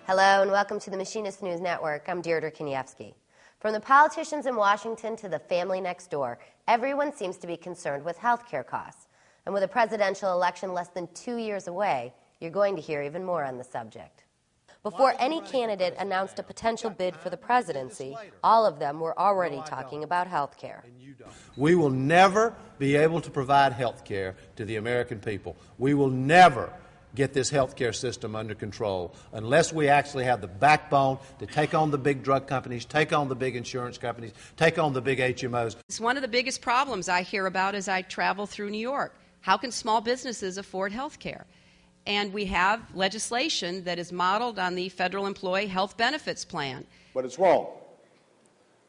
Hello and welcome to the Machinist News Network. I'm Deirdre Kanievsky. From the politicians in Washington to the family next door, everyone seems to be concerned with health care costs. And with a presidential election less than 2 years away, you're going to hear even more on the subject. Before any candidate announced a potential bid for the presidency, all of them were already talking about health care. We will never be able to provide health care to the American people. We will never get this health care system under control unless we actually have the backbone to take on the big drug companies, take on the big insurance companies, take on the big HMOs. It's one of the biggest problems I hear about as I travel through New York. How can small businesses afford health care? And we have legislation that is modeled on the Federal Employee Health Benefits Plan. But it's wrong.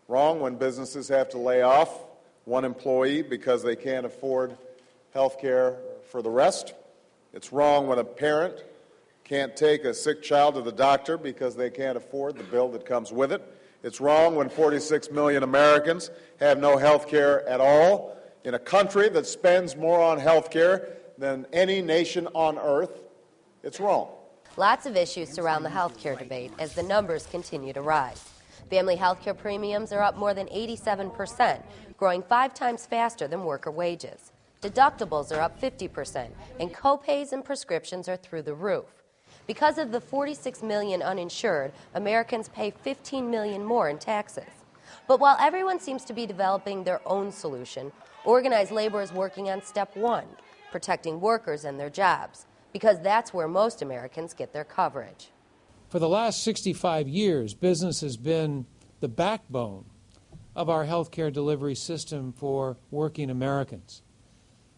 Wrong when businesses have to lay off one employee because they can't afford health care for the rest. It's wrong when a parent can't take a sick child to the doctor because they can't afford the bill that comes with it. It's wrong when 46 million Americans have no health care at all in a country that spends more on health care than any nation on earth. It's wrong. Lots of issues surround the health care debate as the numbers continue to rise. Family health care premiums are up more than 87%, growing 5 times faster than worker wages. Deductibles are up 50%, and co-pays and prescriptions are through the roof. Because of the 46 million uninsured, Americans pay 15 million more in taxes. But while everyone seems to be developing their own solution, organized labor is working on step 1, protecting workers and their jobs, because that's where most Americans get their coverage. For the last 65 years, business has been the backbone of our health care delivery system for working Americans.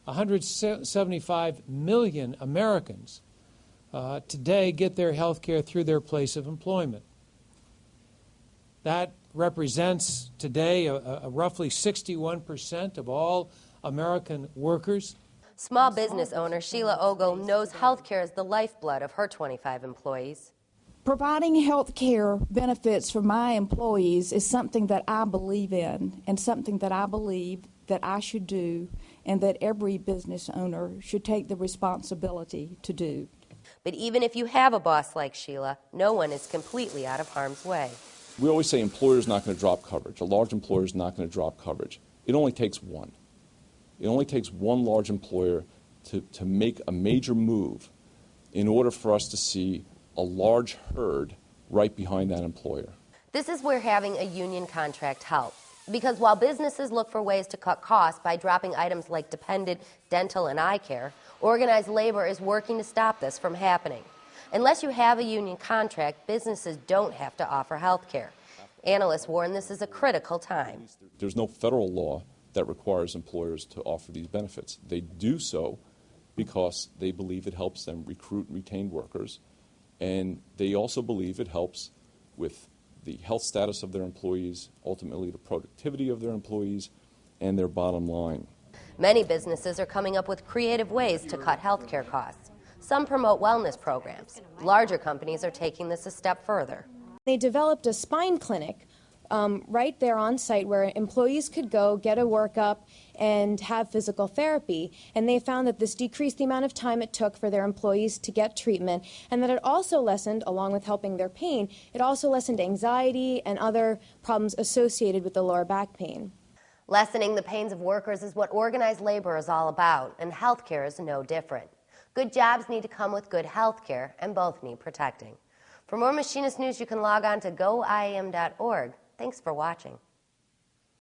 175 million Americans today get their health care through their place of employment. That represents today a roughly 61% of all American workers. Small business owner Sheila Ogle knows health care is the lifeblood of her 25 employees. Providing health care benefits for my employees is something that I believe in and something that I believe that I should do and that every business owner should take the responsibility to do. But even if you have a boss like Sheila, no one is completely out of harm's way. We always say employer's not going to drop coverage. A large employer is not going to drop coverage. It only takes one. It only takes one large employer to make a major move in order for us to see a large herd right behind that employer. This is where having a union contract helps. Because while businesses look for ways to cut costs by dropping items like dependent dental and eye care, organized labor is working to stop this from happening. Unless you have a union contract, businesses don't have to offer health care. Analysts warn this is a critical time. There's no federal law that requires employers to offer these benefits. They do so because they believe it helps them recruit and retain workers, and they also believe it helps with the health status of their employees, ultimately the productivity of their employees, and their bottom line. Many businesses are coming up with creative ways to cut health care costs. Some promote wellness programs. Larger companies are taking this a step further. They developed a spine clinic right there on site where employees could go, get a workup, and have physical therapy. And they found that this decreased the amount of time it took for their employees to get treatment, and that it also lessened, along with helping their pain, it also lessened anxiety and other problems associated with the lower back pain. Lessening the pains of workers is what organized labor is all about, and healthcare is no different. Good jobs need to come with good healthcare, and both need protecting. For more Machinist News, you can log on to goiam.org. Thanks for watching.